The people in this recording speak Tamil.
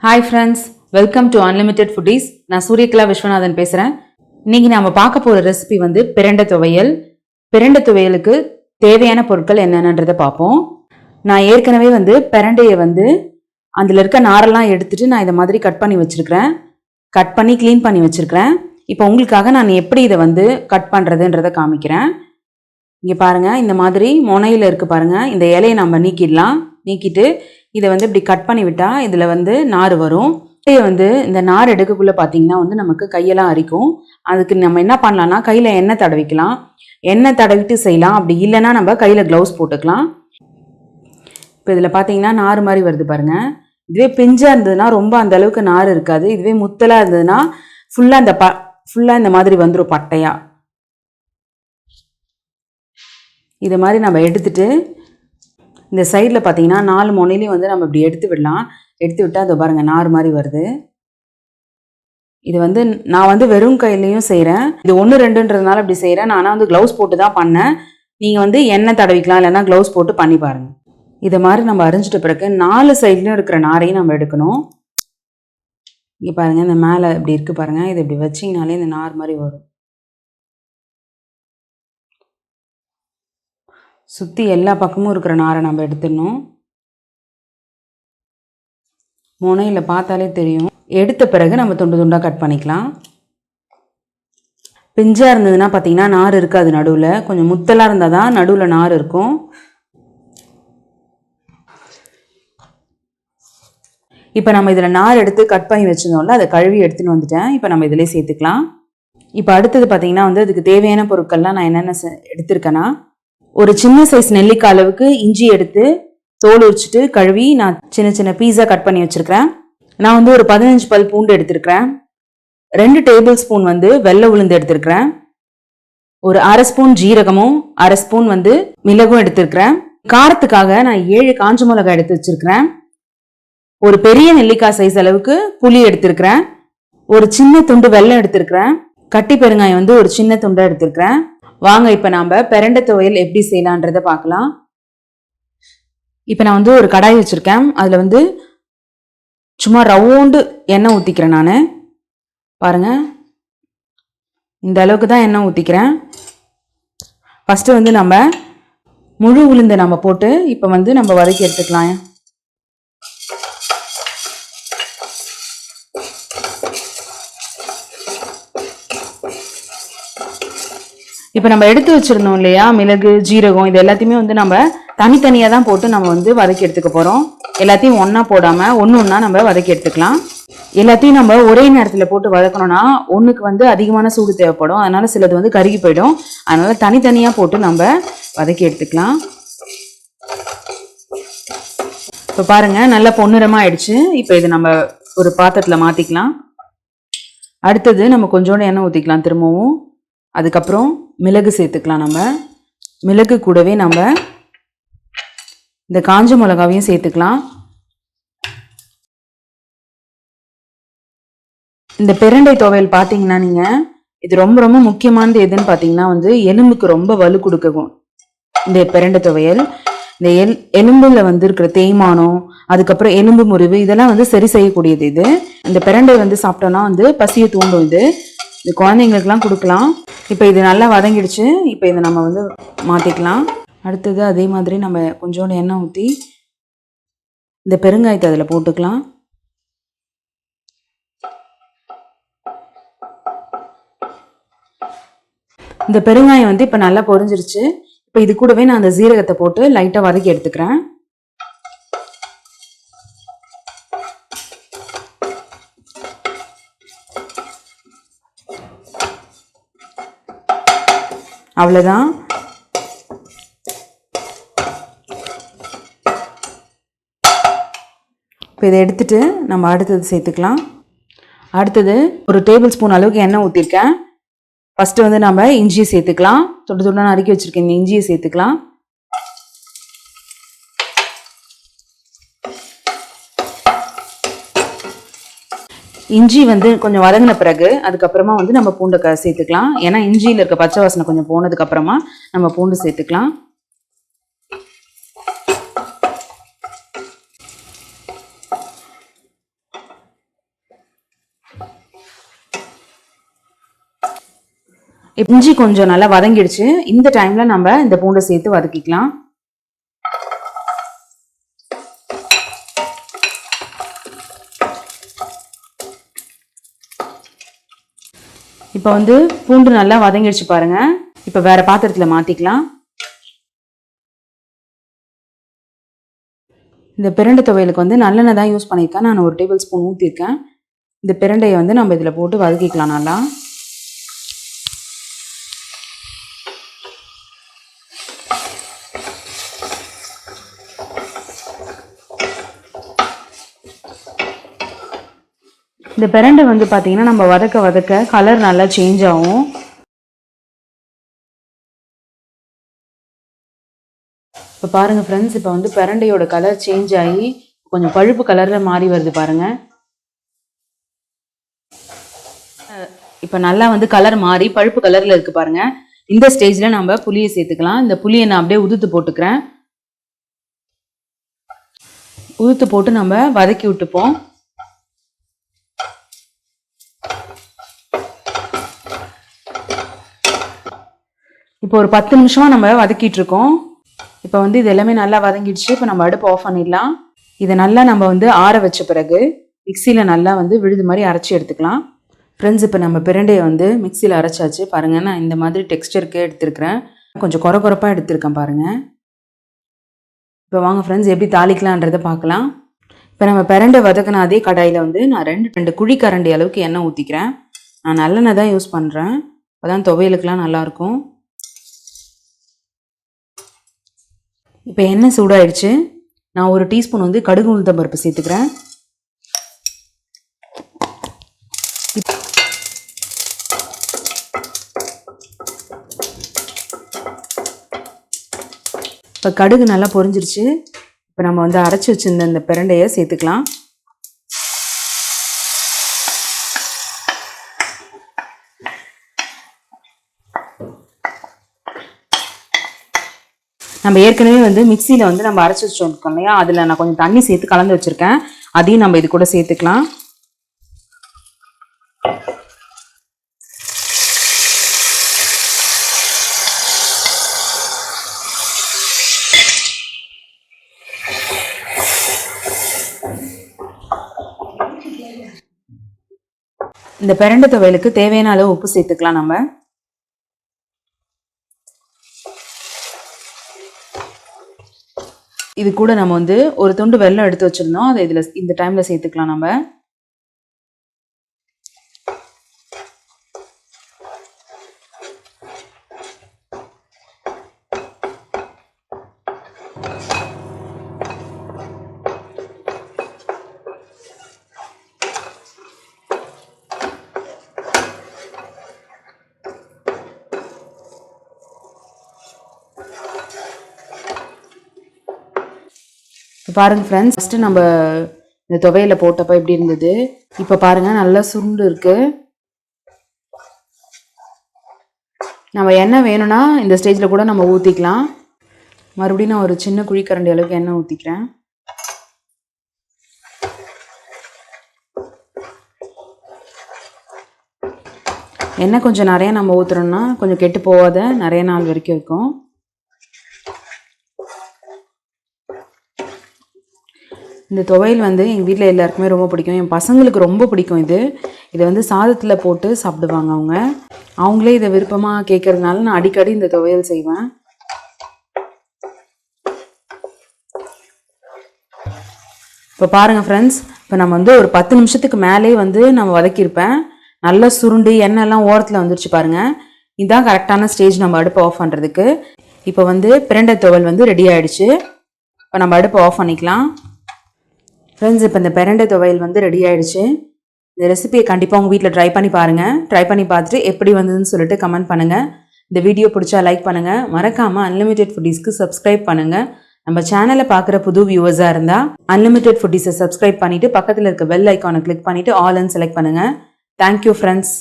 Hi friends, welcome to Unlimited Foodies. நான் சூரியகலா விஸ்வநாதன் பேசுறேன். இன்னைக்கு நாம பார்க்க போற ரெசிபி வந்து பிரண்டை துவையல். பிரண்டை துவையலுக்கு தேவையான பொருட்கள் என்னென்னன்றதை பார்ப்போம். நான் ஏற்கனவே வந்து பிரண்டையை வந்து அதில் இருக்க நாரெல்லாம் எடுத்துட்டு நான் இதை மாதிரி கட் பண்ணி வச்சிருக்கிறேன். கட் பண்ணி க்ளீன் பண்ணி வச்சிருக்கிறேன். இப்போ உங்களுக்காக நான் எப்படி இதை வந்து கட் பண்ணுறதுன்றதை காமிக்கிறேன். இங்கே பாருங்க, இந்த மாதிரி முனையில் இருக்கு பாருங்க. இந்த இலையை நம்ம நீக்கிடலாம். நீக்கிட்டு இதை வந்து இப்படி கட் பண்ணி விட்டா இதில் வந்து நார் வரும். வந்து இந்த நார் எடுக்கக்குள்ள பார்த்தீங்கன்னா வந்து நமக்கு கையெல்லாம் அரிக்கும். அதுக்கு நம்ம என்ன பண்ணலாம்னா கையில் எண்ணெய் தடவிக்கலாம். எண்ணெய் தடவிட்டு செய்யலாம். அப்படி இல்லைன்னா நம்ம கையில் க்ளவுஸ் போட்டுக்கலாம். இப்போ இதில் பார்த்தீங்கன்னா நார் மாதிரி வருது பாருங்க. இதுவே பிஞ்சாக இருந்ததுன்னா ரொம்ப அந்த அளவுக்கு நார் இருக்காது. இதுவே முத்தலாக இருந்ததுன்னா ஃபுல்லாக இந்த மாதிரி வந்துடும் பட்டையா. இது மாதிரி நம்ம எடுத்துட்டு இந்த சைடில் பார்த்தீங்கன்னா 4 முனையிலையும் வந்து நம்ம இப்படி எடுத்து விடலாம். எடுத்து விட்டால் அதை பாருங்கள் நார் மாதிரி வருது. இது வந்து நான் வந்து வெறும் கையிலையும் செய்கிறேன். இது 1-2ன்றதுனால இப்படி செய்கிறேன். நான் வந்து க்ளவுஸ் போட்டு தான் பண்ணேன். நீங்கள் வந்து எண்ணெய் தடவிக்கலாம், இல்லைன்னா க்ளவுஸ் போட்டு பண்ணி பாருங்கள். இதை மாதிரி நம்ம அரிஞ்சிட்ட பிறகு 4 சைட்லையும் இருக்கிற நாரையும் நம்ம எடுக்கணும். இங்கே பாருங்கள், இந்த மேலே இப்படி இருக்குது பாருங்கள். இதை இப்படி வச்சிங்கனாலே இந்த நார் மாதிரி வரும். சுற்றி எல்லா பக்கமும் இருக்கிற நாரை நம்ம எடுத்துடணும். முனையில் பார்த்தாலே தெரியும். எடுத்த பிறகு நம்ம துண்டு துண்டாக கட் பண்ணிக்கலாம். பிஞ்சாக இருந்ததுன்னா பார்த்தீங்கன்னா நார் இருக்காது. நடுவில் கொஞ்சம் முத்தலாக இருந்தால் தான் நடுவில் நார் இருக்கும். இப்போ நம்ம இதில் நார் எடுத்து கட் பண்ணி வச்சுருந்தோம்ல, அதை கழுவி எடுத்துன்னு வந்துட்டேன். இப்போ நம்ம இதிலே சேர்த்துக்கலாம். இப்போ அடுத்தது பார்த்தீங்கன்னா வந்து அதுக்கு தேவையான பொருட்கள்லாம் நான் என்னென்ன எடுத்திருக்கேன்னா, ஒரு சின்ன சைஸ் நெல்லிக்காய் அளவுக்கு இஞ்சி எடுத்து தோல் உரிச்சிட்டு கழுவி நான் சின்ன சின்ன பீஸா கட் பண்ணி வச்சிருக்கிறேன். நான் வந்து ஒரு 15 பல் பூண்டு எடுத்திருக்கிறேன். 2 டேபிள் ஸ்பூன் வந்து வெள்ளை உளுந்து எடுத்திருக்கிறேன். ஒரு 1/2 ஸ்பூன் ஜீரகமும் 1/2 ஸ்பூன் வந்து மிளகும் எடுத்திருக்கிறேன். காரத்துக்காக நான் 7 காஞ்ச மிளகாய் எடுத்து வச்சிருக்கிறேன். ஒரு பெரிய நெல்லிக்காய் சைஸ் அளவுக்கு புளி எடுத்திருக்கிறேன். ஒரு சின்ன துண்டு வெல்லம் எடுத்திருக்கிறேன். கட்டி பெருங்காயம் வந்து ஒரு சின்ன துண்டை எடுத்திருக்கிறேன். வாங்க இப்போ நாம் பிரண்டை துவையல் எப்படி செய்யலான்றதை பார்க்கலாம். இப்போ நான் வந்து ஒரு கடாய் வச்சுருக்கேன். அதில் வந்து சும்மா ரவுண்டு எண்ணெய் ஊற்றிக்கிறேன். நான் பாருங்கள், இந்த அளவுக்கு தான் எண்ணெய் ஊற்றிக்கிறேன். ஃபஸ்ட்டு வந்து நம்ம முழு உளுந்தை நம்ம போட்டு இப்போ வந்து நம்ம வதக்கி எடுத்துக்கலாம். இப்போ நம்ம எடுத்து வச்சிருந்தோம் இல்லையா, மிளகு ஜீரகம், இது எல்லாத்தையுமே வந்து நம்ம தனித்தனியாக தான் போட்டு நம்ம வந்து வதக்கி எடுத்துக்க போகிறோம். எல்லாத்தையும் ஒன்றா போடாமல் ஒன்றா நம்ம வதக்கி எடுத்துக்கலாம். எல்லாத்தையும் நம்ம ஒரே நேரத்தில் போட்டு வதக்கணும்னா ஒன்றுக்கு வந்து அதிகமான சூடு தேவைப்படும். அதனால சிலது வந்து கருகி போயிடும். அதனால தனித்தனியாக போட்டு நம்ம வதக்கி எடுத்துக்கலாம். இப்போ பாருங்கள், நல்லா பொன்னிறமாக ஆயிடுச்சு. இப்போ இது நம்ம ஒரு பாத்திரத்தில் மாற்றிக்கலாம். அடுத்தது நம்ம கொஞ்சோண்டு எண்ணெய் ஊற்றிக்கலாம் திரும்பவும். அதுக்கப்புறம் மிளகு சேர்த்துக்கலாம். நம்ம மிளகு கூடவே நம்ம இந்த காஞ்ச மிளகாவையும் சேர்த்துக்கலாம். இந்த பிரண்டை துவையல் பார்த்தீங்கன்னா நீங்கள் இது ரொம்ப ரொம்ப முக்கியமானது எதுன்னு பார்த்தீங்கன்னா வந்து எலும்புக்கு ரொம்ப வலு கொடுக்கும். இந்த பிரண்டை துவையல் இந்த எலும்புல வந்து இருக்கிற தேய்மானம், அதுக்கப்புறம் எலும்பு முறிவு, இதெல்லாம் வந்து சரி செய்யக்கூடியது. இது இந்த பிரண்டை வந்து சாப்பிட்டோன்னா வந்து பசியை தூண்டும். இது குழந்தைங்களுக்குலாம் கொடுக்கலாம். இப்போ இது நல்லா வதங்கிடுச்சு. இப்போ இதை நம்ம வந்து மாற்றிக்கலாம். அடுத்தது அதே மாதிரி நம்ம கொஞ்சோண்டு எண்ணெய் ஊற்றி இந்த பெருங்காயத்தை அதில் போட்டுக்கலாம். இந்த பெருங்காயம் வந்து இப்போ நல்லா பொரிஞ்சிருச்சு. இப்போ இது கூடவே நான் அந்த ஜீரகத்தை போட்டு லைட்டாக வதக்கி எடுத்துக்கிறேன். அவ்வளோதான். இப்போ இதை எடுத்துட்டு நம்ம அடுத்தது சேர்த்துக்கலாம். அடுத்தது ஒரு டேபிள் ஸ்பூன் அளவுக்கு எண்ணெய் ஊற்றிருக்கேன். ஃபஸ்ட்டு வந்து நம்ம இஞ்சியை சேர்த்துக்கலாம். தொட்டு தொட்டு நறுக்கி வச்சுருக்கேன். இந்த இஞ்சியை சேர்த்துக்கலாம். இஞ்சி வந்து கொஞ்சம் வதங்கின பிறகு அதுக்கப்புறமா வந்து நம்ம பூண்டை சேர்த்துக்கலாம். ஏன்னா இஞ்சியில் இருக்க பச்சை வாசனை கொஞ்சம் போனதுக்கப்புறமா நம்ம பூண்டு சேர்த்துக்கலாம். இஞ்சி கொஞ்சம் நல்லா வதங்கிடுச்சு. இந்த டைம்ல நம்ம இந்த பூண்டை சேர்த்து வதக்கிக்கலாம். இப்போ வந்து பூண்டு நல்லா வதங்கிடுச்சு பாருங்க. இப்போ வேற பாத்திரத்துல மாத்திக்கலாம். இந்த பிரண்டை துவையலுக்கு வந்து நல்லெண்ணெய் தான் யூஸ் பண்ணியிருக்கேன். நான் 1 டேபிள் ஸ்பூன் ஊற்றிருக்கேன். இந்த பிரண்டையை வந்து நம்ம இதில் போட்டு வதக்கிக்கலாம் நல்லா. இந்த பிரண்டை வந்து பார்த்தீங்கன்னா நம்ம வதக்க வதக்க கலர் நல்லா சேஞ்ச் ஆகும். இப்போ பாருங்கள் ஃப்ரெண்ட்ஸ், இப்போ வந்து பிரண்டையோட கலர் சேஞ்ச் ஆகி கொஞ்சம் பழுப்பு கலரில் மாறி வருது பாருங்கள். இப்போ நல்லா வந்து கலர் மாறி பழுப்பு கலரில் இருக்குது பாருங்கள். இந்த ஸ்டேஜில் நம்ம புளியை சேர்த்துக்கலாம். இந்த புளியை நான் அப்படியே உதுத்து போட்டுக்கிறேன். உதுத்து போட்டு நம்ம வதக்கி விட்டுப்போம். இப்போ ஒரு 10 நிமிஷமாக நம்ம வதக்கிட்டு இருக்கோம். இப்போ வந்து இது எல்லாமே நல்லா வதங்கிடுச்சு. இப்போ நம்ம அடுப்பு ஆஃப் பண்ணிடலாம். இதை நல்லா நம்ம வந்து ஆற வச்ச பிறகு மிக்சியில் நல்லா வந்து விழுது மாதிரி அரைச்சி எடுத்துக்கலாம். ஃப்ரெண்ட்ஸ், இப்போ நம்ம பிரண்டையை வந்து மிக்சியில் அரைச்சாச்சு பாருங்கள். நான் இந்த மாதிரி டெக்ஸ்டருக்கு எடுத்துருக்கிறேன். கொஞ்சம் குறப்பாக எடுத்துருக்கேன் பாருங்கள். இப்போ வாங்க ஃப்ரெண்ட்ஸ், எப்படி தாளிக்கலான்றதை பார்க்கலாம். இப்போ நம்ம பிரண்டை வதக்கின அதே கடாயில் வந்து நான் 2 குழிக்கரண்டி அளவுக்கு எண்ணெய் ஊற்றிக்கிறேன். நான் நல்லெண்ணெய் தான் யூஸ் பண்ணுறேன். அப்போதான் துவையலுக்கெலாம் நல்லாயிருக்கும். இப்போ எண்ணெய் சூடாயிடுச்சு. நான் 1 டீஸ்பூன் வந்து கடுகு உளுத்தம் பருப்பு சேர்த்துக்கிறேன். இப்போ கடுகு நல்லா பொரிஞ்சிருச்சு. இப்போ நம்ம வந்து அரைச்சி வச்சிருந்த இந்த பிரண்டையை சேர்த்துக்கலாம். நம்ம ஏற்கனவே வந்து மிக்சியில் வந்து நம்ம அரைச்சி வச்சுருக்கோம் இல்லையா, அதில் நான் கொஞ்சம் தண்ணி சேர்த்து கலந்து வச்சுருக்கேன். அதையும் நம்ம இது கூட சேர்த்துக்கலாம். இந்த பிரண்டை துவையலுக்கு தேவையான அளவு உப்பு சேர்த்துக்கலாம் நம்ம. இது கூட நம்ம வந்து ஒரு துண்டு வெல்லம் எடுத்து வச்சிருந்தோம். அதை இந்த டைம்ல சேர்த்துக்கலாம் நம்ம. பாருங்க ஃப்ரெண்ட்ஸ், ஃபஸ்ட்டு நம்ம இந்த துவையில போட்டப்போ எப்படி இருந்தது, இப்போ பாருங்க நல்லா சுருண்டு இருக்கு. நம்ம எண்ணெய் வேணும்னா இந்த ஸ்டேஜில் கூட நம்ம ஊற்றிக்கலாம். மறுபடியும் நான் ஒரு சின்ன குழிக்கரண்டி அளவுக்கு எண்ணெய் ஊற்றிக்கிறேன். எண்ணெய் கொஞ்சம் நிறைய நம்ம ஊற்றுறோம்னா கொஞ்சம் கெட்டு போகாத நிறைய நாள் வரைக்கும் இருக்கும். இந்த துவையல் வந்து எங்கள் வீட்டில் எல்லாருக்குமே ரொம்ப பிடிக்கும். என் பசங்களுக்கு ரொம்ப பிடிக்கும். இதை வந்து சாதத்தில் போட்டு சாப்பிடுவாங்க அவங்களே இதை விருப்பமாக கேட்கறதுனால நான் அடிக்கடி இந்த துவையல் செய்வேன். இப்போ பாருங்கள் ஃப்ரெண்ட்ஸ், இப்போ நம்ம வந்து ஒரு 10 நிமிஷத்துக்கு மேலே வந்து நம்ம வதக்கியிருப்பேன். நல்லா சுருண்டு எண்ணெய்லாம் ஓரத்தில் வந்துருச்சு பாருங்கள். இதுதான் கரெக்டான ஸ்டேஜ் நம்ம அடுப்பை ஆஃப் பண்ணுறதுக்கு. இப்போ வந்து பிரண்டை துவையல் வந்து ரெடி ஆகிடுச்சு. இப்போ நம்ம அடுப்பை ஆஃப் பண்ணிக்கலாம். ஃப்ரெண்ட்ஸ், இப்போ இந்த பிரண்டை துவையல் வந்து ரெடி ஆகிடுச்சு. இந்த ரெசிபியை கண்டிப்பாக உங்கள் வீட்டில் ட்ரை பண்ணி பாருங்கள். ட்ரை பண்ணி பார்த்துட்டு எப்படி வந்ததுன்னு சொல்லிட்டு கமெண்ட் பண்ணுங்கள். இந்த வீடியோ பிடிச்சா லைக் பண்ணுங்கள். மறக்காமல் அன்லிமிட்டெட் ஃபுட்டீஸ்க்கு சப்ஸ்கிரைப் பண்ணுங்கள். நம்ம சேனலை பார்க்குற புது வியூவர்ஸாக இருந்தால் அன்லிமிட்டெட் ஃபுட்டீஸை சப்ஸ்கிரைப் பண்ணிவிட்டு பக்கத்தில் இருக்க பெல் ஐக்கானை கிளிக் பண்ணிவிட்டு ஆல் அண்ட் செலக்ட் பண்ணுங்கள். Thank you friends.